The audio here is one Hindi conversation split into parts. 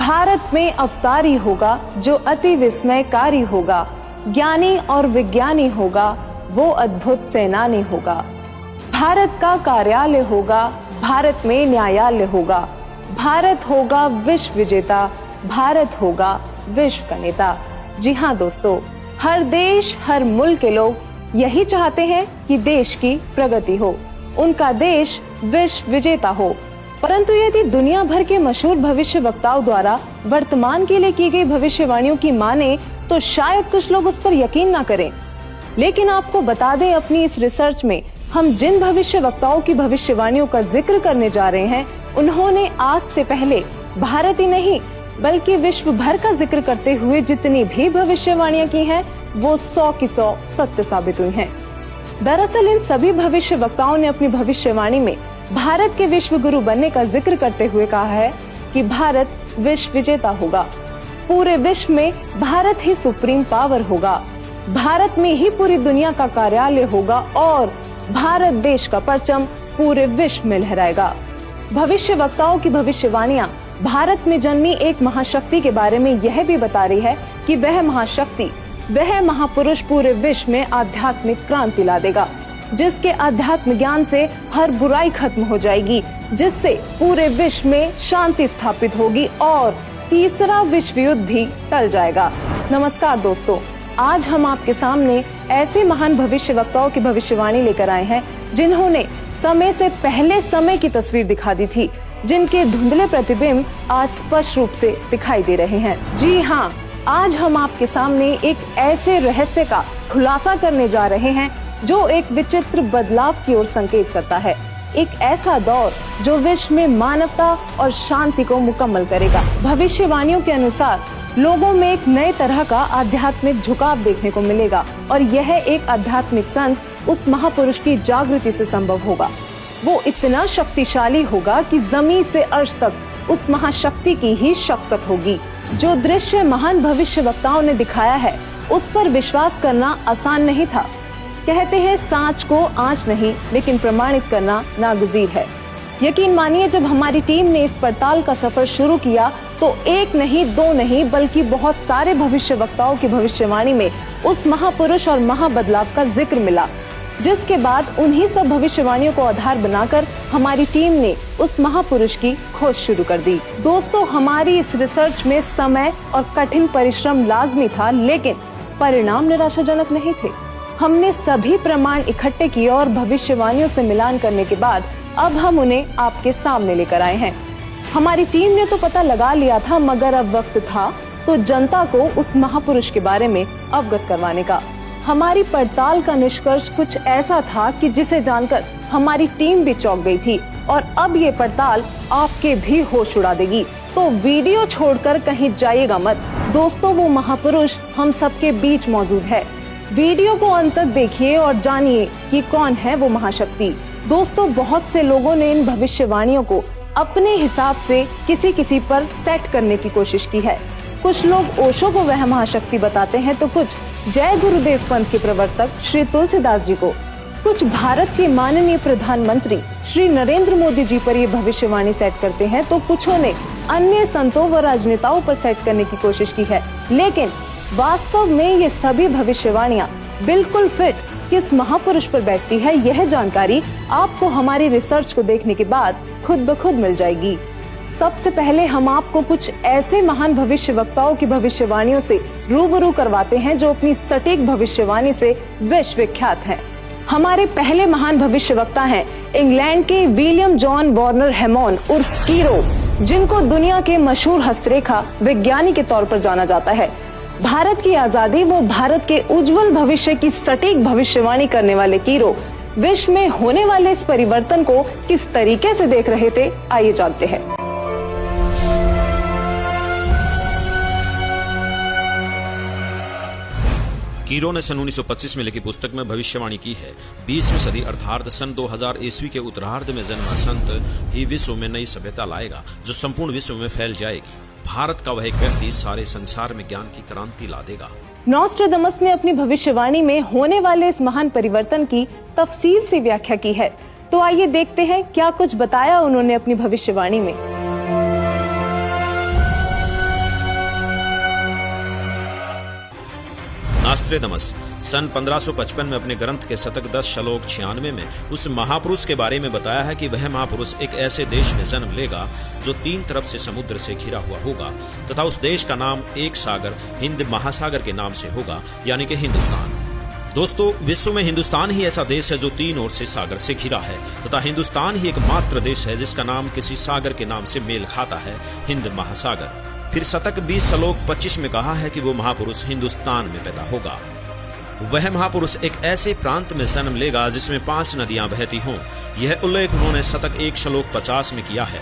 भारत में अवतारी होगा जो अति विस्मयकारी होगा, ज्ञानी और विज्ञानी होगा वो अद्भुत सेनानी होगा। भारत का कार्यालय होगा, भारत में न्यायालय होगा, भारत होगा विश्व विजेता, भारत होगा विश्व का नेता। जी हाँ दोस्तों, हर देश हर मुल्क के लोग यही चाहते हैं कि देश की प्रगति हो, उनका देश विश्व विजेता हो। परंतु यदि दुनिया भर के मशहूर भविष्य वक्ताओं द्वारा वर्तमान के लिए की गई भविष्यवाणियों की माने तो शायद कुछ लोग उस पर यकीन ना करें। लेकिन आपको बता दें, अपनी इस रिसर्च में हम जिन भविष्य वक्ताओं की भविष्यवाणियों का जिक्र करने जा रहे हैं, उन्होंने आज से पहले भारत ही नहीं बल्कि विश्व भर का जिक्र करते हुए जितनी भी भविष्यवाणियां की हैं, वो 100 की 100 सत्य साबित हुई हैं। दरअसल इन सभी भविष्य वक्ताओं ने अपनी भविष्यवाणी में भारत के विश्व गुरु बनने का जिक्र करते हुए कहा है कि भारत विश्व विजेता होगा, पूरे विश्व में भारत ही सुप्रीम पावर होगा, भारत में ही पूरी दुनिया का कार्यालय होगा और भारत देश का परचम पूरे विश्व में लहराएगा। भविष्य वक्ताओं की भविष्यवाणियां भारत में जन्मी एक महाशक्ति के बारे में यह भी बता रही है कि वह महाशक्ति, वह महापुरुष पूरे विश्व में आध्यात्मिक क्रांति ला देगा, जिसके अध्यात्म ज्ञान से हर बुराई खत्म हो जाएगी, जिससे पूरे विश्व में शांति स्थापित होगी और तीसरा विश्व युद्ध भी टल जाएगा। नमस्कार दोस्तों, आज हम आपके सामने ऐसे महान भविष्य वक्ताओं की भविष्यवाणी लेकर आए हैं जिन्होंने समय से पहले समय की तस्वीर दिखा दी थी, जिनके धुंधले प्रतिबिंब आज स्पष्ट रूप से दिखाई दे रहे हैं। जी हाँ, आज हम आपके सामने एक ऐसे रहस्य का खुलासा करने जा रहे हैं जो एक विचित्र बदलाव की ओर संकेत करता है, एक ऐसा दौर जो विश्व में मानवता और शांति को मुकम्मल करेगा। भविष्यवाणियों के अनुसार लोगों में एक नए तरह का आध्यात्मिक झुकाव देखने को मिलेगा और यह एक आध्यात्मिक संत उस महापुरुष की जागृति से संभव होगा। वो इतना शक्तिशाली होगा कि जमीन से अर्श तक उस महाशक्ति की ही शफ़क़त होगी। जो दृश्य महान भविष्य वक्ताओं ने दिखाया है, उस पर विश्वास करना आसान नहीं था। कहते हैं सांच को आंच नहीं, लेकिन प्रमाणित करना नागुज़ीर है। यकीन मानिए, जब हमारी टीम ने इस पड़ताल का सफर शुरू किया तो एक नहीं, दो नहीं, बल्कि बहुत सारे भविष्य वक्ताओं की भविष्यवाणी में उस महापुरुष और महाबदलाव का जिक्र मिला, जिसके बाद उन्हीं सब भविष्यवाणियों को आधार बनाकर हमारी टीम ने उस महापुरुष की खोज शुरू कर दी। दोस्तों, हमारी इस रिसर्च में समय और कठिन परिश्रम लाजमी था, लेकिन परिणाम निराशाजनक नहीं थे। हमने सभी प्रमाण इकट्ठे किए और भविष्यवाणियों से मिलान करने के बाद अब हम उन्हें आपके सामने लेकर आए हैं। हमारी टीम ने तो पता लगा लिया था, मगर अब वक्त था तो जनता को उस महापुरुष के बारे में अवगत करवाने का। हमारी पड़ताल का निष्कर्ष कुछ ऐसा था कि जिसे जानकर हमारी टीम भी चौंक गई थी और अब ये पड़ताल आपके भी होश उड़ा देगी। तो वीडियो छोड़कर कहीं जाइएगा मत दोस्तों, वो महापुरुष हम सबके बीच मौजूद है। वीडियो को अंत तक देखिए और जानिए कि कौन है वो महाशक्ति। दोस्तों, बहुत से लोगों ने इन भविष्यवाणियों को अपने हिसाब से किसी पर सेट करने की कोशिश की है। कुछ लोग ओशो को वह महाशक्ति बताते हैं तो कुछ जय गुरुदेव पंथ के प्रवर्तक श्री तुलसीदास जी को, कुछ भारत के माननीय प्रधानमंत्री श्री नरेंद्र मोदी जी पर ये भविष्यवाणी सेट करते हैं, तो कुछों ने अन्य संतों व राजनेताओं पर सेट करने की कोशिश की है। लेकिन वास्तव में ये सभी भविष्यवाणियां बिल्कुल फिट किस महापुरुष पर बैठती है, यह जानकारी आपको हमारी रिसर्च को देखने के बाद खुद ब खुद मिल जाएगी। सबसे पहले हम आपको कुछ ऐसे महान भविष्य वक्ताओं की भविष्यवाणियों से रूबरू करवाते हैं जो अपनी सटीक भविष्यवाणी से विश्व विख्यात हैं। हमारे पहले महान भविष्य वक्ता हैं इंग्लैंड के विलियम जॉन वार्नर हैमॉन्ड उर्फ कीरो, जिनको दुनिया के मशहूर हस्तरेखा विज्ञानी के तौर पर जाना जाता है। भारत की आजादी व भारत के उज्जवल भविष्य की सटीक भविष्यवाणी करने वाले कीरो विश्व में होने वाले इस परिवर्तन को किस तरीके से देख रहे थे, आइए जानते हैं। कीरो ने सन 1925 में लिखी पुस्तक में भविष्यवाणी की है, 20वीं सदी अर्थात सन 2000 ईस्वी के उत्तरार्ध में जन्मा संत ही विश्व में नई सभ्यता लाएगा जो संपूर्ण विश्व में फैल जाएगी। भारत का वह एक व्यक्ति सारे संसार में ज्ञान की क्रांति ला देगा। नॉस्ट्राडामस ने अपनी भविष्यवाणी में होने वाले इस महान परिवर्तन की तफसील से व्याख्या की है, तो आइए देखते हैं क्या कुछ बताया उन्होंने अपनी भविष्यवाणी में। नास्त्रेदमस सन 1555 में अपने ग्रंथ के शतक 10 श्लोक 96 में उस महापुरुष के बारे में बताया है कि वह महापुरुष एक ऐसे देश में जन्म लेगा जो 3 तरफ से समुद्र से घिरा हुआ होगा तथा उस देश का नाम एक सागर हिंद महासागर के नाम से होगा, यानी कि हिंदुस्तान। दोस्तों, विश्व में हिंदुस्तान ही ऐसा देश है जो 3 ओर से सागर से घिरा है तथा हिंदुस्तान ही एकमात्र देश है जिसका नाम किसी सागर के नाम से मेल खाता है, हिंद महासागर। फिर शतक 20 श्लोक 25 में कहा है कि वो महापुरुष हिंदुस्तान में पैदा होगा। वह महापुरुष एक ऐसे प्रांत में जन्म लेगा जिसमें 5 नदियां बहती हों। यह उल्लेख उन्होंने शतक 1 श्लोक 50 में किया है।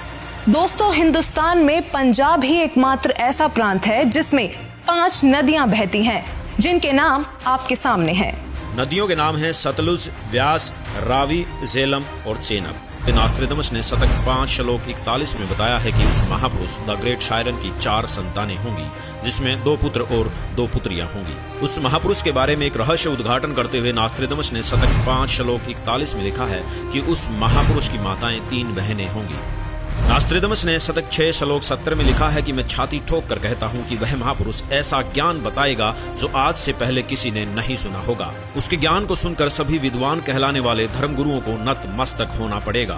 दोस्तों, हिंदुस्तान में पंजाब ही एकमात्र ऐसा प्रांत है जिसमें 5 नदियां बहती हैं, जिनके नाम आपके सामने हैं। नदियों के नाम हैं सतलुज, व्यास, रावी, झेलम और चेनाब। नास्त्रेदमस ने शतक 5 श्लोक 41 में बताया है कि उस महापुरुष द ग्रेट शायरन की 4 संतानें होंगी, जिसमें 2 पुत्र और 2 पुत्रियां होंगी। उस महापुरुष के बारे में एक रहस्य उद्घाटन करते हुए नास्त्रेदमस ने शतक 5 श्लोक 41 में लिखा है कि उस महापुरुष की माताएं 3 बहनें होंगी। नास्त्रेदमस ने शतक 6 श्लोक 70 में लिखा है कि मैं छाती ठोक कर कहता हूँ कि वह महापुरुष ऐसा ज्ञान बताएगा जो आज से पहले किसी ने नहीं सुना होगा। उसके ज्ञान को सुनकर सभी विद्वान कहलाने वाले धर्मगुरुओं को नतमस्तक होना पड़ेगा।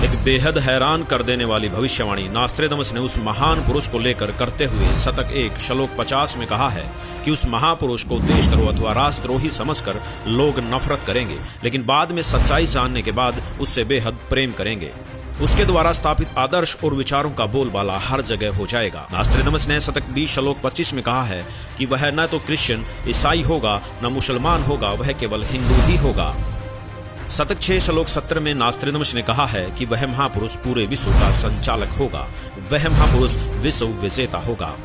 एक बेहद हैरान कर देने वाली भविष्यवाणी नास्त्रेदमस ने उस महान पुरुष को लेकर करते हुए शतक 1 श्लोक 50 में कहा है कि उस महापुरुष को देशद्रोह अथवा राष्ट्रद्रोही समझकर लोग नफरत करेंगे, लेकिन बाद में सच्चाई जानने के बाद उससे बेहद प्रेम करेंगे। उसके द्वारा स्थापित आदर्श और विचारों का बोलबाला हर जगह हो जाएगा। नास्त्रेदमस ने शतक 20 श्लोक 25 में कहा है कि वह न तो क्रिश्चियन ईसाई होगा न मुसलमान होगा, वह केवल हिंदू ही होगा। शतक 6 श्लोक 70 में नास्त्रेदमस ने कहा है कि वह महापुरुष पूरे विश्व का संचालक होगा, वह महापुरुष विश्व विजेता होगा।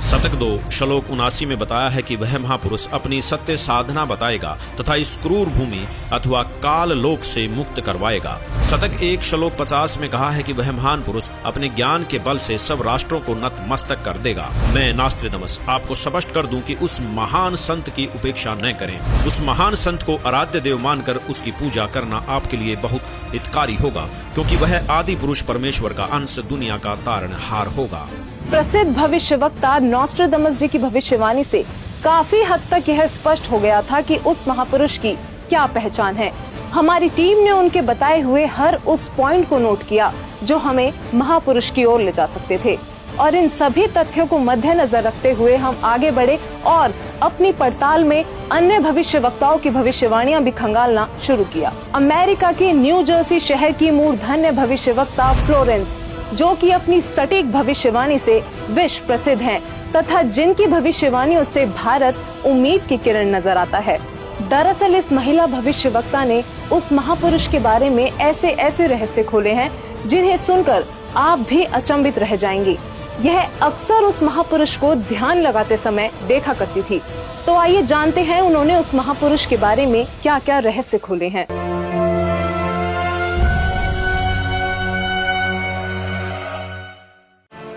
शतक 2 श्लोक 79 में बताया है कि वह महापुरुष अपनी सत्य साधना बताएगा तथा इस क्रूर भूमि अथवा काल लोक से मुक्त करवाएगा। शतक 1 श्लोक 50 में कहा है कि वह महान पुरुष अपने ज्ञान के बल से सब राष्ट्रों को नतमस्तक कर देगा। मैं नास्त्रेदमस आपको स्पष्ट कर दूं कि उस महान संत की उपेक्षा न करें। उस महान संत को आराध्य देव मानकर उसकी पूजा करना आपके लिए बहुत हितकारी होगा, क्योंकि वह आदि पुरुष परमेश्वर का अंश, दुनिया का तारणहार होगा। प्रसिद्ध भविष्यवक्ता नॉस्ट्रेडमस जी की भविष्यवाणी से काफी हद तक यह स्पष्ट हो गया था कि उस महापुरुष की क्या पहचान है। हमारी टीम ने उनके बताए हुए हर उस पॉइंट को नोट किया जो हमें महापुरुष की ओर ले जा सकते थे, और इन सभी तथ्यों को मद्देनजर रखते हुए हम आगे बढ़े और अपनी पड़ताल में अन्य भविष्यवक्ताओं की भविष्यवाणियां भी खंगालना शुरू किया। अमेरिका के न्यू जर्सी शहर की मूर्धन्य भविष्यवक्ता फ्लोरेंस, जो कि अपनी सटीक भविष्यवाणी से विश्व प्रसिद्ध हैं तथा जिनकी भविष्यवाणियों से भारत उम्मीद की किरण नजर आता है। दरअसल इस महिला भविष्यवक्ता ने उस महापुरुष के बारे में ऐसे ऐसे रहस्य खोले हैं जिन्हें सुनकर आप भी अचंभित रह जाएंगे। यह अक्सर उस महापुरुष को ध्यान लगाते समय देखा करती थी। तो आइए जानते हैं उन्होंने उस महापुरुष के बारे में क्या क्या रहस्य खोले हैं।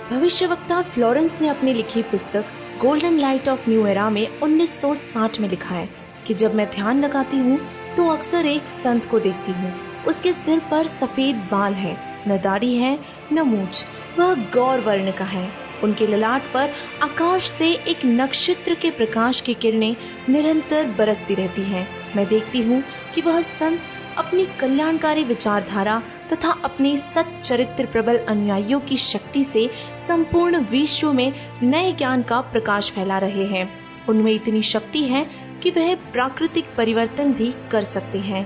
भविष्यवक्ता फ्लोरेंस ने अपनी लिखी पुस्तक golden light of new era में 1960 में लिखा है कि जब मैं ध्यान लगाती हूँ तो अक्सर एक संत को देखती हूँ। उसके सिर पर सफेद बाल हैं, न दाढ़ी है न मूंछ, वह गौर वर्ण का है। उनके ललाट पर आकाश से एक नक्षत्र के प्रकाश की किरणें निरंतर बरसती रहती हैं। मैं देखती हूँ कि वह संत अपनी कल्याणकारी विचारधारा तथा अपने सच्चरित्र प्रबल अनुयायियों की शक्ति से संपूर्ण विश्व में नए ज्ञान का प्रकाश फैला रहे हैं। उनमें इतनी शक्ति है कि वह प्राकृतिक परिवर्तन भी कर सकते हैं।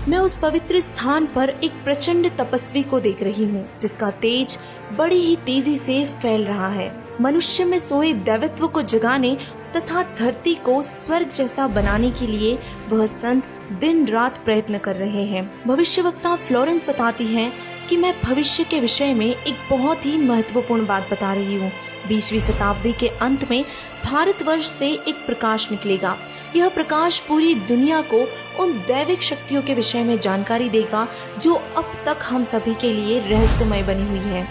मैं उस पवित्र स्थान पर एक प्रचंड तपस्वी को देख रही हूँ, जिसका तेज बड़ी ही तेजी से फैल रहा है। मनुष्य में सोए दैवत्व को जगाने तथा धरती को स्वर्ग जैसा बनाने के लिए वह संत दिन रात प्रयत्न कर रहे हैं। भविष्यवक्ता फ्लोरेंस बताती हैं कि मैं भविष्य के विषय में एक बहुत ही महत्वपूर्ण बात बता रही हूँ। 20वीं शताब्दी के अंत में भारतवर्ष से एक प्रकाश निकलेगा। यह प्रकाश पूरी दुनिया को उन दैविक शक्तियों के विषय में जानकारी देगा जो अब तक हम सभी के लिए रहस्यमय बनी हुई है।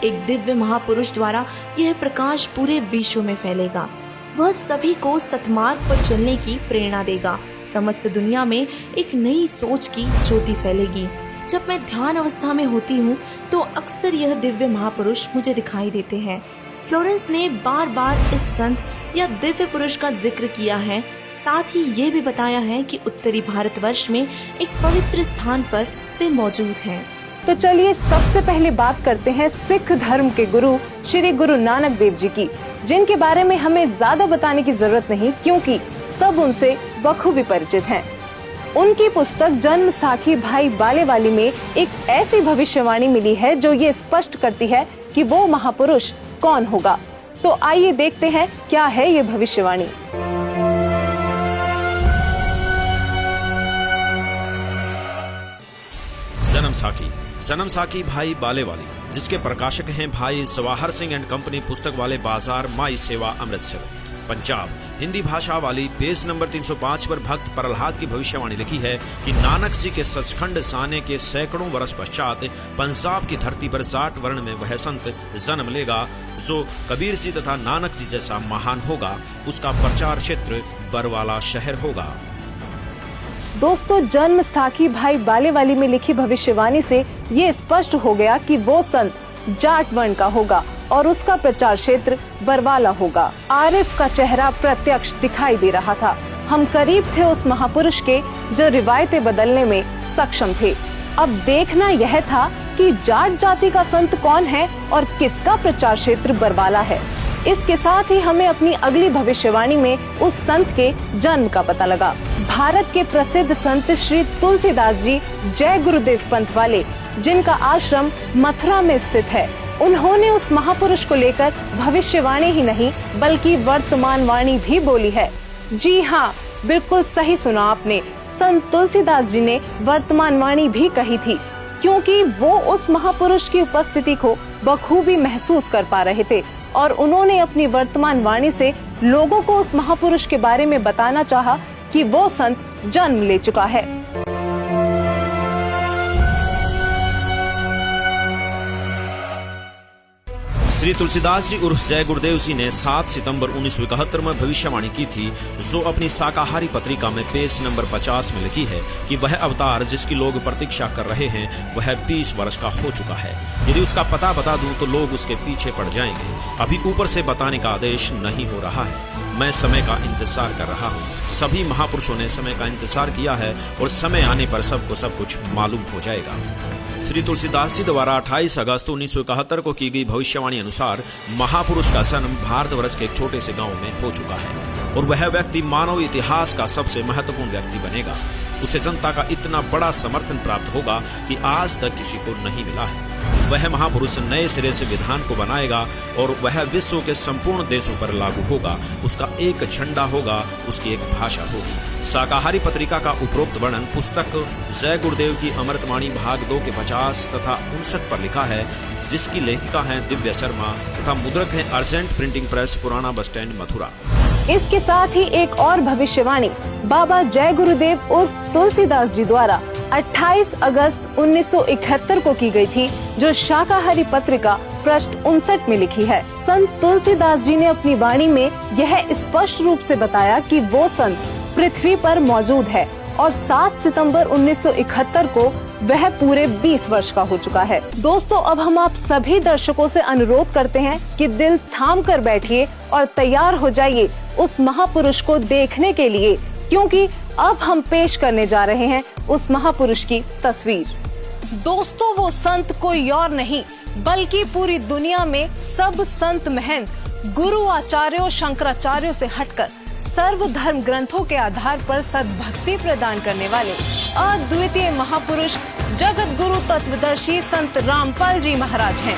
एक दिव्य महापुरुष द्वारा यह प्रकाश पूरे विश्व में फैलेगा। वह सभी को सतमार्ग पर चलने की प्रेरणा देगा। समस्त दुनिया में एक नई सोच की ज्योति फैलेगी। जब मैं ध्यान अवस्था में होती हूँ तो अक्सर यह दिव्य महापुरुष मुझे दिखाई देते हैं। फ्लोरेंस ने बार बार इस संत या दिव्य पुरुष का जिक्र किया है। साथ ही ये भी बताया है कि उत्तरी भारतवर्ष में एक पवित्र स्थान पर वे मौजूद हैं। तो चलिए सबसे पहले बात करते हैं सिख धर्म के गुरु श्री गुरु नानक देव जी की, जिनके बारे में हमें ज्यादा बताने की जरूरत नहीं क्योंकि सब उनसे बखूबी परिचित हैं। उनकी पुस्तक जन्म साखी भाई बालेवाली में एक ऐसी भविष्यवाणी मिली है जो ये स्पष्ट करती है कि वो महापुरुष कौन होगा। तो आइए देखते हैं क्या है ये भविष्यवाणी। जन्म साखी भाई बालेवाली, जिसके प्रकाशक हैं भाई सवाहर सिंह एंड कंपनी, पुस्तक वाले बाजार, माई सेवा, अमृतसर, पंजाब। हिंदी भाषा वाली, पेज नंबर 305 पर भक्त प्रहलाद की भविष्यवाणी लिखी है कि नानक जी के सचखंड आने के सैकड़ों वर्ष पश्चात पंजाब की धरती पर जाट वर्ण में वह संत जन्म लेगा जो कबीर जी तथा नानक जी जैसा महान होगा। उसका प्रचार क्षेत्र बरवाला शहर होगा। दोस्तों, जन्म साखी भाई बालेवाली में लिखी भविष्यवाणी से ये स्पष्ट हो गया कि वो संत जाट वर्ण का होगा और उसका प्रचार क्षेत्र बरवाला होगा। आरिफ का चेहरा प्रत्यक्ष दिखाई दे रहा था। हम करीब थे उस महापुरुष के जो रिवायतें बदलने में सक्षम थे। अब देखना यह था कि जाट जाति का संत कौन है और किसका प्रचार क्षेत्र बरवाला है। इसके साथ ही हमें अपनी अगली भविष्यवाणी में उस संत के जन्म का पता लगा। भारत के प्रसिद्ध संत श्री तुलसीदास जी जय गुरुदेव पंथ वाले, जिनका आश्रम मथुरा में स्थित है, उन्होंने उस महापुरुष को लेकर भविष्यवाणी ही नहीं बल्कि वर्तमान वाणी भी बोली है। जी हाँ, बिल्कुल सही सुना आपने। संत तुलसीदास जी ने वर्तमान वाणी भी कही थी क्योंकि वो उस महापुरुष की उपस्थिति को बखूबी महसूस कर पा रहे थे और उन्होंने अपनी वर्तमान वाणी से लोगों को उस महापुरुष के बारे में बताना चाहा कि वो संत जन्म ले चुका है। श्री तुलसीदास जी उर्फ जय गुरुदेव जी ने 7 सितंबर 1971 में भविष्यवाणी की थी, जो अपनी शाकाहारी पत्रिका में पेज नंबर 50 में लिखी है कि वह अवतार जिसकी लोग प्रतीक्षा कर रहे हैं वह 20 वर्ष का हो चुका है। यदि उसका पता बता दूं तो लोग उसके पीछे पड़ जाएंगे। अभी ऊपर से बताने का आदेश नहीं हो रहा है। मैं समय का इंतजार कर रहा हूँ। सभी महापुरुषों ने समय का इंतजार किया है और समय आने पर सबको सब कुछ मालूम हो जाएगा। श्री तुलसीदास जी द्वारा 28 अगस्त 1971 को की गई भविष्यवाणी अनुसार महापुरुष का जन्म भारतवर्ष के एक छोटे से गांव में हो चुका है और वह व्यक्ति मानव इतिहास का सबसे महत्वपूर्ण व्यक्ति बनेगा। उसे जनता का इतना बड़ा समर्थन प्राप्त होगा कि आज तक किसी को नहीं मिला है। वह महापुरुष नए सिरे से विधान को बनाएगा और वह विश्व के संपूर्ण देशों पर लागू होगा। उसका एक झंडा होगा, उसकी एक भाषा होगी। शाकाहारी पत्रिका का उपरोक्त वर्णन पुस्तक जय गुरुदेव की अमृतवाणी भाग 2 के 50 तथा 59 पर लिखा है, जिसकी लेखिका हैं दिव्या शर्मा तथा मुद्रक हैं अर्जेंट प्रिंटिंग प्रेस, पुराना बस स्टैंड, मथुरा। इसके साथ ही एक और भविष्यवाणी बाबा जय गुरुदेव उर्फ तुलसीदास जी द्वारा 28 अगस्त 1971 को की गई थी, जो शाकाहारी पत्रिका पृष्ठ 59 में लिखी है। संत तुलसीदास जी ने अपनी वाणी में यह स्पष्ट रूप से बताया कि वो संत पृथ्वी पर मौजूद है और 7 सितंबर 1971 को वह पूरे 20 वर्ष का हो चुका है। दोस्तों, अब हम आप सभी दर्शकों से अनुरोध करते हैं कि दिल थाम कर बैठिए और तैयार हो जाइए उस महापुरुष को देखने के लिए, क्योंकि अब हम पेश करने जा रहे हैं उस महापुरुष की तस्वीर। दोस्तों, वो संत कोई और नहीं बल्कि पूरी दुनिया में सब संत महंत गुरु आचार्यों शंकराचार्यों से हटकर सर्वधर्म ग्रंथों के आधार पर सद्भक्ति प्रदान करने वाले अद्वितीय महापुरुष जगत गुरु तत्वदर्शी संत रामपाल जी महाराज हैं।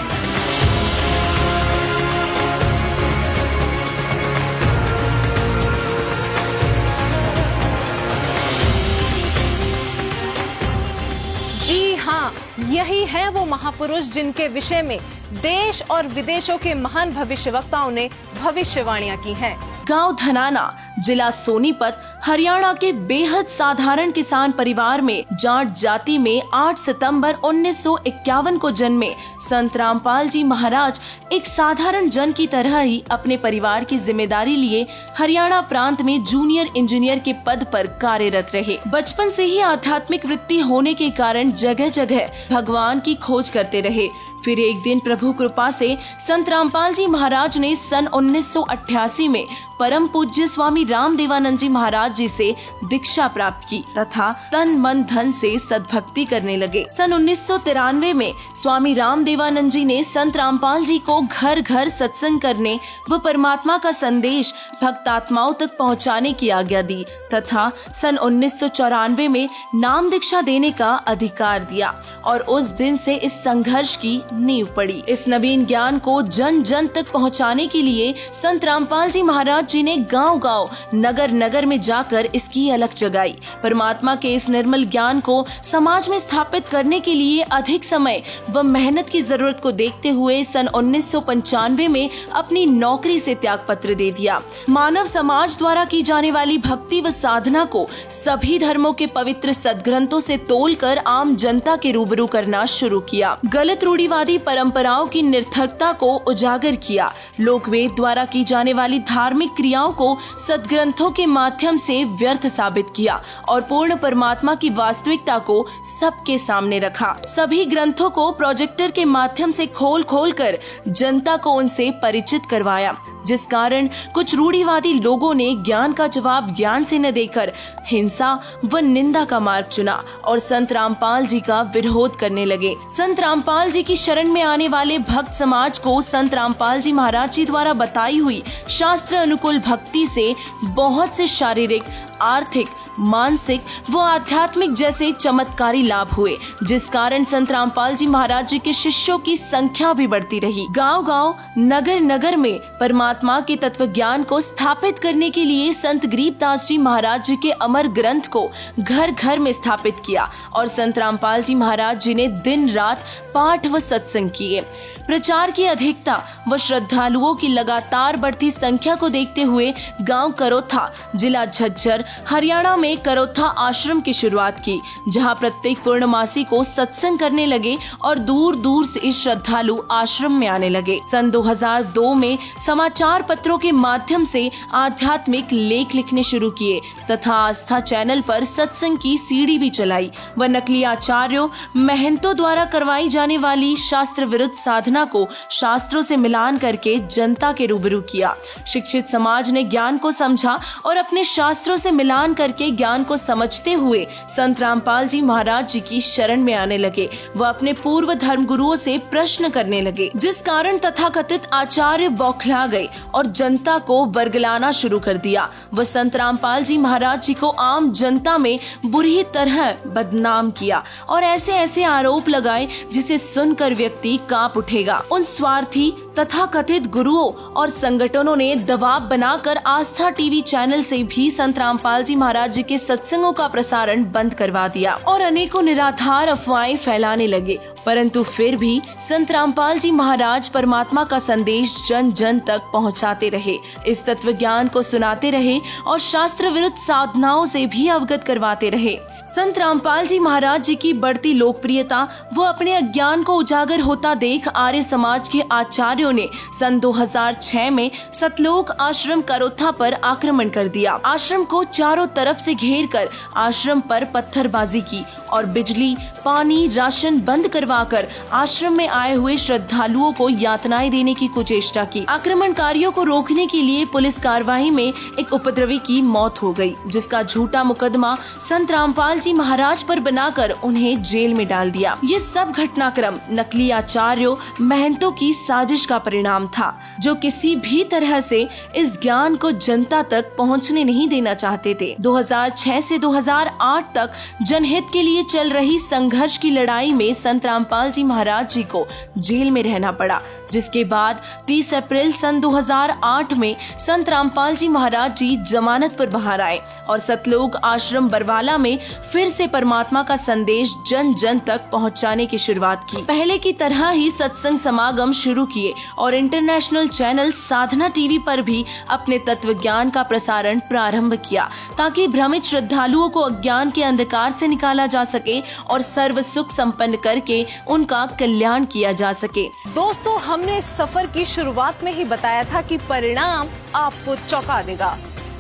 जी हाँ, यही है वो महापुरुष जिनके विषय में देश और विदेशों के महान भविष्यवक्ताओं ने भविष्यवाणियां की हैं। गांव धनाना, जिला सोनीपत, हरियाणा के बेहद साधारण किसान परिवार में जाट जाति में 8 सितंबर 1951 को जन्मे संत रामपाल जी महाराज एक साधारण जन की तरह ही अपने परिवार की जिम्मेदारी लिए हरियाणा प्रांत में जूनियर इंजीनियर के पद पर कार्यरत रहे। बचपन से ही आध्यात्मिक वृत्ति होने के कारण जगह जगह भगवान की खोज करते रहे। फिर एक दिन प्रभु कृपा से संत रामपाल जी महाराज ने सन 1988 में परम पूज्य स्वामी राम देवानंद जी महाराज जी से दीक्षा प्राप्त की तथा तन मन धन से सद्भक्ति करने लगे। सन 1993 में स्वामी राम देवानंद जी ने संत रामपाल जी को घर घर सत्संग करने व परमात्मा का संदेश भक्त आत्माओं तक पहुंचाने की आज्ञा दी तथा सन 1994 में नाम दीक्षा देने का अधिकार दिया और उस दिन से इस संघर्ष की नींव पड़ी। इस नवीन ज्ञान को जन जन तक पहुंचाने के लिए संत रामपाल जी महाराज जी ने गांव-गांव, नगर-नगर में जाकर इसकी अलख जगाई। परमात्मा के इस निर्मल ज्ञान को समाज में स्थापित करने के लिए अधिक समय व मेहनत की जरूरत को देखते हुए सन 1995 में अपनी नौकरी से त्याग पत्र दे दिया। मानव समाज द्वारा की जाने वाली भक्ति व साधना को सभी धर्मों के पवित्र सदग्रंथों से तोलकर आम जनता के रूबरू करना शुरू किया। गलत रूढ़िवादी परंपराओं की निरर्थकता को उजागर किया। लोकवेद द्वारा की जाने वाली धार्मिक क्रियाओं को सदग्रंथों के माध्यम से व्यर्थ साबित किया और पूर्ण परमात्मा की वास्तविकता को सबके सामने रखा। सभी ग्रंथों को प्रोजेक्टर के माध्यम से खोल खोल कर जनता को उनसे परिचित करवाया, जिस कारण कुछ रूढ़िवादी लोगों ने ज्ञान का जवाब ज्ञान से न देकर हिंसा व निंदा का मार्ग चुना और संत रामपाल जी का विरोध करने लगे। संत रामपाल जी की शरण में आने वाले भक्त समाज को संत रामपाल जी महाराज जी द्वारा बताई हुई शास्त्र अनुकूल भक्ति से बहुत से शारीरिक, आर्थिक, मानसिक व आध्यात्मिक जैसे चमत्कारी लाभ हुए, जिस कारण संत रामपाल जी महाराज जी के शिष्यों की संख्या भी बढ़ती रही। गांव-गांव, नगर-नगर में परमात्मा के तत्व ज्ञान को स्थापित करने के लिए संत गरीबदास जी महाराज जी के अमर ग्रंथ को घर घर में स्थापित किया और संत रामपाल जी महाराज जी ने दिन रात पाठ व सत्संग किए। प्रचार की अधिकता व श्रद्धालुओं की लगातार बढ़ती संख्या को देखते हुए गांव करोथा, जिला झज्जर, हरियाणा में करोथा आश्रम की शुरुआत की, जहां प्रत्येक पूर्णमासी को सत्संग करने लगे और दूर दूर से श्रद्धालु आश्रम में आने लगे। सन 2002 में समाचार पत्रों के माध्यम से आध्यात्मिक लेख लिखने शुरू किए तथा आस्था चैनल पर सत्संग की सीढ़ी भी चलाई व नकली आचार्यों, महंतों द्वारा करवाई जाने वाली शास्त्र विरुद्ध साधना को शास्त्रों से मिलान करके जनता के रूबरू किया। शिक्षित समाज ने ज्ञान को समझा और अपने शास्त्रों से मिलान करके ज्ञान को समझते हुए संत रामपाल जी महाराज जी की शरण में आने लगे व अपने पूर्व धर्म गुरुओं से प्रश्न करने लगे, जिस कारण तथाकथित आचार्य बौखला गए और जनता को बरगलाना शुरू कर दिया व संत रामपाल जी महाराज जी को आम जनता में बुरी तरह बदनाम किया और ऐसे ऐसे आरोप लगाए जिसे सुनकर व्यक्ति कांप उठेगा। उन स्वार्थी तथा कथित गुरुओं और संगठनों ने दबाव बनाकर आस्था टीवी चैनल से भी संत रामपाल जी महाराज जी के सत्संगों का प्रसारण बंद करवा दिया और अनेकों निराधार अफवाहें फैलाने लगे। परंतु फिर भी संत रामपाल जी महाराज परमात्मा का संदेश जन जन तक पहुंचाते रहे, इस तत्व ज्ञान को सुनाते रहे और शास्त्र विरुद्ध साधनाओं से भी अवगत करवाते रहे। संत रामपाल जी महाराज जी की बढ़ती लोकप्रियता व अपने अज्ञान को उजागर होता देख आर्य समाज के आचार्यों ने सन 2006 में सतलोक आश्रम करोथा पर आक्रमण कर दिया। आश्रम को चारों तरफ से घेर कर आश्रम पर पत्थरबाजी की और बिजली, पानी, राशन बंद करवाकर आश्रम में आए हुए श्रद्धालुओं को यातनाएं देने की कुचेष्टा की। आक्रमणकारियों को रोकने के लिए पुलिस कार्रवाई में एक उपद्रवी की मौत हो गई, जिसका झूठा मुकदमा संत रामपाल जी महाराज पर बनाकर उन्हें जेल में डाल दिया। ये सब घटनाक्रम नकली आचार्यों, महंतों की साजिश का परिणाम था, जो किसी भी तरह से इस ज्ञान को जनता तक पहुंचने नहीं देना चाहते थे। 2006 से 2008 तक जनहित के लिए चल रही संघर्ष की लड़ाई में संत रामपाल जी महाराज जी को जेल में रहना पड़ा, जिसके बाद 30 अप्रैल सन 2008 में संत रामपाल जी महाराज जी जमानत पर बाहर आए और सतलोक आश्रम बरवाला में फिर से परमात्मा का संदेश जन जन तक पहुंचाने की शुरुआत की। पहले की तरह ही सत्संग समागम शुरू किए और इंटरनेशनल चैनल साधना टीवी पर भी अपने तत्व ज्ञान का प्रसारण प्रारंभ किया, ताकि भ्रमित श्रद्धालुओं को अज्ञान के अंधकार से निकाला जा सके और सर्व सुख संपन्न करके उनका कल्याण किया जा सके। दोस्तों, हमने इस सफर की शुरुआत में ही बताया था कि परिणाम आपको चौंका देगा।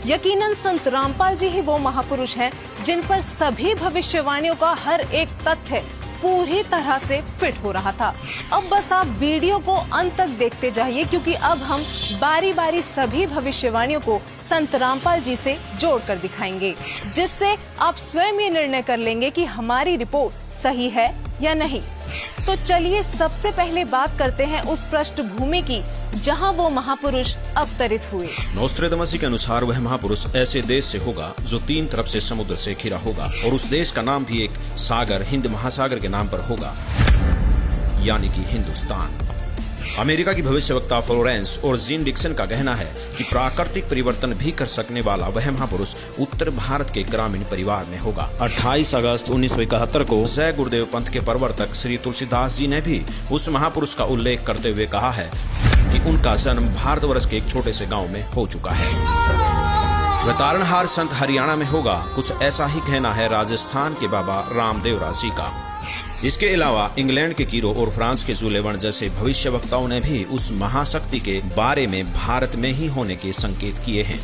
यकीनन संत रामपाल जी ही वो महापुरुष हैं जिन पर सभी भविष्यवाणियों का हर एक तथ्य पूरी तरह से फिट हो रहा था। अब बस आप वीडियो को अंत तक देखते जाइए, क्योंकि अब हम बारी बारी सभी भविष्यवाणियों को संत रामपाल जी से जोड़कर दिखाएंगे, जिससे आप स्वयं ये निर्णय कर लेंगे कि हमारी रिपोर्ट सही है या नहीं। तो चलिए सबसे पहले बात करते हैं उस पृष्ठभूमि की जहां वो महापुरुष अवतरित हुए। नोस्ट्रेदामस के अनुसार वह महापुरुष ऐसे देश से होगा जो 3 तरफ से समुद्र से घिरा होगा और उस देश का नाम भी एक सागर, हिंद महासागर के नाम पर होगा, यानी कि हिंदुस्तान। अमेरिका की भविष्यवक्ता फ्लोरेंस और जीन डिक्सन का कहना है कि प्राकृतिक परिवर्तन भी कर सकने वाला वह महापुरुष उत्तर भारत के ग्रामीण परिवार में होगा। 28 अगस्त 1971 को जय गुरुदेव पंथ के प्रवर्तक श्री तुलसीदास जी ने भी उस महापुरुष का उल्लेख करते हुए कहा है कि उनका जन्म भारतवर्ष के एक छोटे से गांव में हो चुका है। वह तारणहार संत हरियाणा में होगा। कुछ ऐसा ही कहना है राजस्थान के बाबा रामदेव राजी का। इसके अलावा इंग्लैंड के कीरो और फ्रांस के जुलेवन जैसे भविष्यवक्ताओं ने भी उस महाशक्ति के बारे में भारत में ही होने के संकेत किए हैं।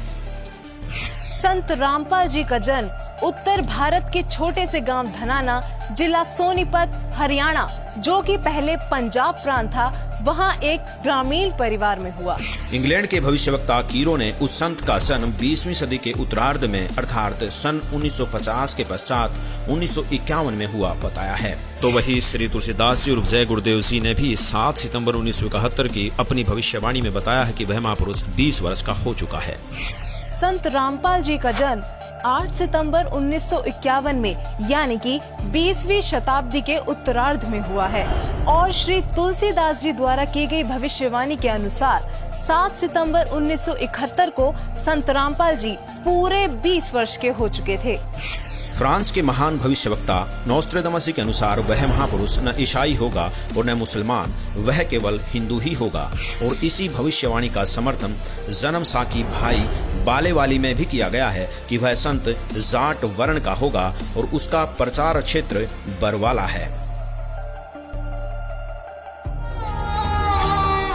संत रामपाल जी का जन्म उत्तर भारत के छोटे से गांव धनाना, जिला सोनीपत, हरियाणा, जो कि पहले पंजाब प्रांत था, वहां एक ग्रामीण परिवार में हुआ। इंग्लैंड के भविष्यवक्ता कीरो ने उस संत का जन्म 20वीं सदी के उत्तरार्ध में अर्थात सन 1950 के पश्चात 1951 में हुआ बताया है। तो वही श्री तुलसीदास जी और जय गुरुदेव जी ने भी 7 सितंबर 1971 की अपनी भविष्यवाणी में बताया है कि वह महापुरुष 20 वर्ष का हो चुका है। संत रामपाल जी का जन्म 8 सितंबर 1951 में, यानी कि 20वीं शताब्दी के उत्तरार्ध में हुआ है और श्री तुलसीदास जी द्वारा की गई भविष्यवाणी के अनुसार 7 सितंबर 1971 को संत रामपाल जी पूरे 20 वर्ष के हो चुके थे। फ्रांस के महान भविष्यवक्ता नोस्ट्रेदामस के अनुसार वह महापुरुष न ईसाई होगा और न मुसलमान, वह केवल हिंदू ही होगा। और इसी भविष्यवाणी का समर्थन जन्म साकी भाई बालेवाली में भी किया गया है कि वह संत जाट वर्ण का होगा और उसका प्रचार क्षेत्र बरवाला है।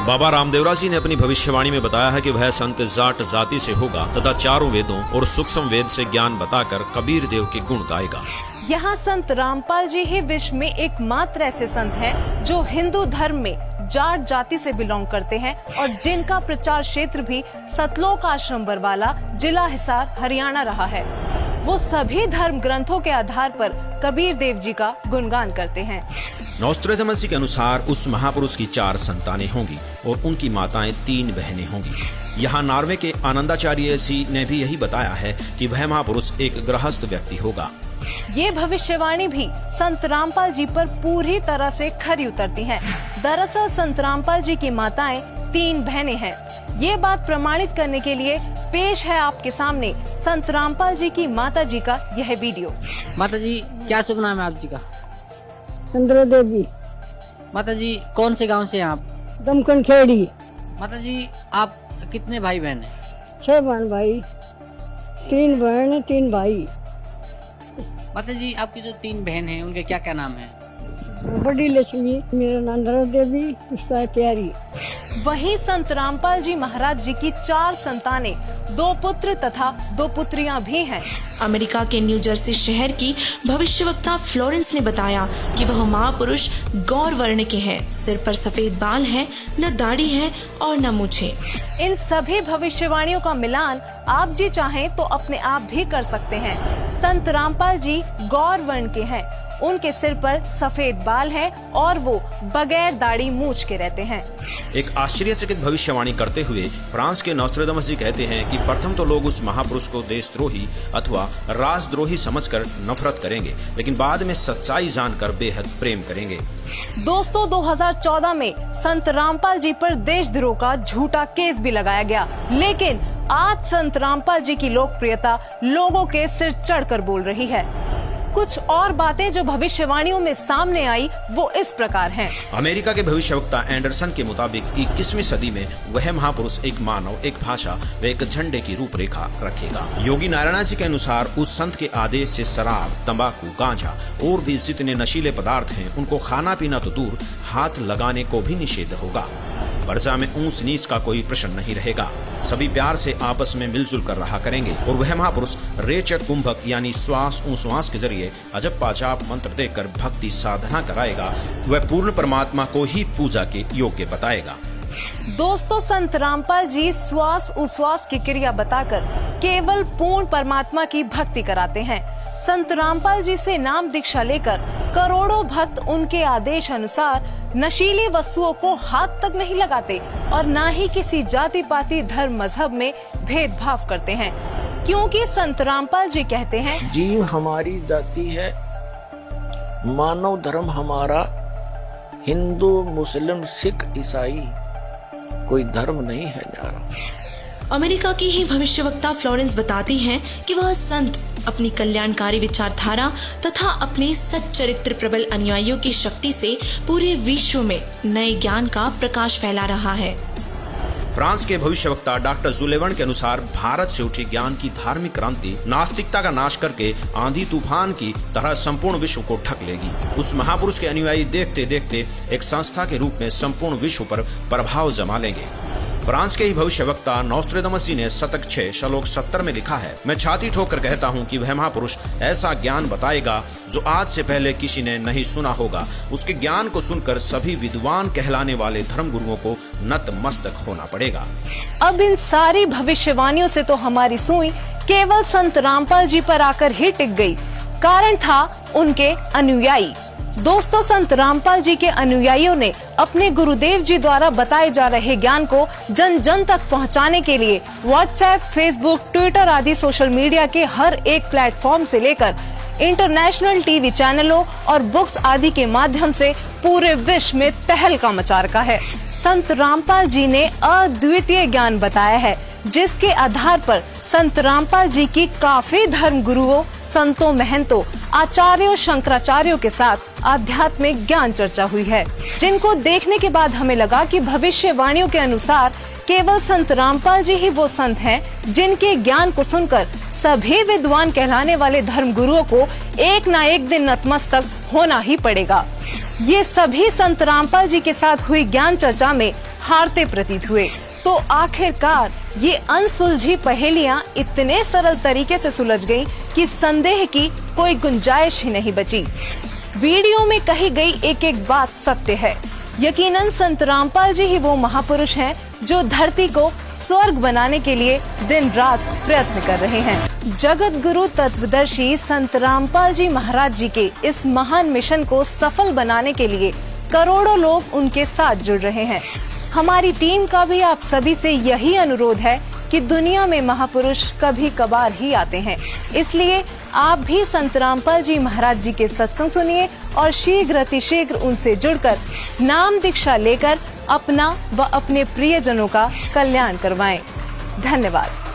बाबा रामदेवरा जी ने अपनी भविष्यवाणी में बताया है कि वह संत जाट जाति से होगा तथा चारों वेदों और सूक्ष्म वेद से ज्ञान बताकर कबीर देव के गुण गाएगा। यहाँ संत रामपाल जी ही विश्व में एकमात्र ऐसे संत हैं जो हिंदू धर्म में जाट जाति से बिलोंग करते हैं और जिनका प्रचार क्षेत्र भी सतलोक आश्रम बरवाला, जिला हिसार, हरियाणा रहा है। वो सभी धर्म ग्रंथों के आधार पर कबीर देव जी का गुणगान करते हैं। नोस्ट्रेदामस के अनुसार उस महापुरुष की 4 संतानें होंगी और उनकी माताएं 3 बहनें होंगी। यहाँ नॉर्वे के आनंदाचार्य जी ने भी यही बताया है कि वह महापुरुष एक गृहस्थ व्यक्ति होगा। ये भविष्यवाणी भी संत रामपाल जी पर पूरी तरह से खरी उतरती है। दरअसल संत रामपाल जी की माताएं 3 बहनें हैं। ये बात प्रमाणित करने के लिए पेश है आपके सामने संत रामपाल जी की माता जी का यह वीडियो। माता जी, क्या शुभ नाम है आप जी का? चंद्र देवी। माता जी, कौन से गांव से हैं आप? दमकन खेड़ी। माता जी, आप कितने भाई बहन हैं? 6 बहन भाई, 3 बहन 3 भाई। माता जी, आपकी जो 3 बहन हैं उनके क्या क्या नाम हैं? बड़ी लक्ष्मी, मेरा नाम धरा देवी, उसका है प्यारी। वहीं संत रामपाल जी महाराज जी की 4 संतानें, 2 पुत्र तथा 2 पुत्रियां भी हैं। अमेरिका के न्यू जर्सी शहर की भविष्यवक्ता फ्लोरेंस ने बताया कि वह महापुरुष गौर वर्ण के हैं। सिर पर सफेद बाल है, न दाढ़ी है और न मूछें। इन सभी भविष्यवाणियों का मिलान आप जी चाहें तो अपने आप भी कर सकते हैं। संत रामपाल जी गौर वर्ण के हैं, उनके सिर पर सफेद बाल है और वो बगैर दाढ़ी मूछ के रहते हैं। एक आश्चर्यचकित भविष्यवाणी करते हुए फ्रांस के नोस्ट्रेदामस जी कहते हैं कि प्रथम तो लोग उस महापुरुष को देशद्रोही अथवा राजद्रोही समझकर नफरत करेंगे, लेकिन बाद में सच्चाई जानकर बेहद प्रेम करेंगे। दोस्तों, 2014 में संत रामपाल जी पर देशद्रोह का झूठा केस भी लगाया गया, लेकिन आज संत रामपाल जी की लोकप्रियता लोगों के सिर चढ़कर बोल रही है। कुछ और बातें जो भविष्यवाणियों में सामने आई वो इस प्रकार हैं। अमेरिका के भविष्यवक्ता एंडरसन के मुताबिक 21वीं सदी में वह महापुरुष एक मानव, एक भाषा व एक झंडे की रूपरेखा रखेगा। योगी नारायण जी के अनुसार उस संत के आदेश से शराब, तंबाकू, गांजा और भी जितने नशीले पदार्थ हैं उनको खाना पीना तो दूर, हाथ लगाने को भी निषेध होगा। प्रजा में ऊंच नीच का कोई प्रश्न नहीं रहेगा। सभी प्यार से आपस में मिलजुल कर रहा करेंगे और वह महापुरुष रेचक कुंभक यानी श्वास उश्वास के जरिए अजप्पा जाप मंत्र देकर भक्ति साधना कराएगा। वह पूर्ण परमात्मा को ही पूजा के योग्य बताएगा। दोस्तों, संत रामपाल जी श्वास उश्वास की क्रिया बताकर केवल पूर्ण परमात्मा की भक्ति कराते हैं। संत रामपाल जी से नाम दीक्षा लेकर करोड़ों भक्त उनके आदेश अनुसार नशीली वस्तुओं को हाथ तक नहीं लगाते और न ही किसी जाति पाति धर्म मजहब में भेदभाव करते हैं, क्योंकि संत रामपाल जी कहते हैं, जीव हमारी जाति है, मानव धर्म हमारा, हिंदू मुस्लिम सिख ईसाई कोई धर्म नहीं है न्यारा। अमेरिका की ही भविष्यवक्ता फ्लोरेंस बताती हैं कि वह संत अपनी कल्याणकारी विचारधारा तथा अपने सच्चरित्र प्रबल अनुयायियों की शक्ति से पूरे विश्व में नए ज्ञान का प्रकाश फैला रहा है। फ्रांस के भविष्यवक्ता डॉक्टर जुलेवन के अनुसार भारत से उठी ज्ञान की धार्मिक क्रांति नास्तिकता का नाश करके आंधी तूफान की तरह संपूर्ण विश्व को ढक लेगी। उस महापुरुष के अनुयायी देखते देखते एक संस्था के रूप में संपूर्ण विश्व पर प्रभाव जमा लेंगे। फ्रांस के ही भविष्यवक्ता नोस्ट्रेदामस जी ने शतक 6 श्लोक 70 में लिखा है, मैं छाती ठोकर कहता हूँ कि वह महापुरुष ऐसा ज्ञान बताएगा जो आज से पहले किसी ने नहीं सुना होगा। उसके ज्ञान को सुनकर सभी विद्वान कहलाने वाले धर्म गुरुओं को नतमस्तक होना पड़ेगा। अब इन सारी भविष्यवाणियों से तो हमारी सुई केवल संत रामपाल जी पर आकर ही टिक गई। कारण था उनके अनुयायी। दोस्तों, संत रामपाल जी के अनुयायियों ने अपने गुरुदेव जी द्वारा बताए जा रहे ज्ञान को जन जन तक पहुंचाने के लिए व्हाट्सएप, फेसबुक, ट्विटर आदि सोशल मीडिया के हर एक प्लेटफॉर्म से लेकर इंटरनेशनल टीवी चैनलों और बुक्स आदि के माध्यम से पूरे विश्व में तहलका मचा रखा है। संत रामपाल जी ने अद्वितीय ज्ञान बताया है, जिसके आधार पर संत रामपाल जी की काफी धर्म गुरुओं, संतों, महंतों, आचार्यों, शंकराचार्यों के साथ आध्यात्मिक ज्ञान चर्चा हुई है, जिनको देखने के बाद हमें लगा कि भविष्यवाणियों के अनुसार केवल संत रामपाल जी ही वो संत हैं जिनके ज्ञान को सुनकर सभी विद्वान कहलाने वाले धर्म गुरुओं को एक ना एक दिन नतमस्तक होना ही पड़ेगा। ये सभी संत रामपाल जी के साथ हुई ज्ञान चर्चा में हारते प्रतीत हुए। तो आखिरकार ये अनसुलझी पहेलियां इतने सरल तरीके से सुलझ गईं कि संदेह की कोई गुंजाइश ही नहीं बची। वीडियो में कही गई एक एक बात सत्य है। यकीनन संत रामपाल जी ही वो महापुरुष हैं जो धरती को स्वर्ग बनाने के लिए दिन रात प्रयत्न कर रहे हैं। जगत गुरु तत्वदर्शी संत रामपाल जी महाराज जी के इस महान मिशन को सफल बनाने के लिए करोड़ों लोग उनके साथ जुड़ रहे हैं। हमारी टीम का भी आप सभी से यही अनुरोध है कि दुनिया में महापुरुष कभी कभार ही आते हैं, इसलिए आप भी संत रामपाल जी महाराज जी के सत्संग सुनिए और शीघ्र अतिशीघ्र उनसे जुड़कर नाम दीक्षा लेकर अपना व अपने प्रियजनों का कल्याण करवाएं। धन्यवाद।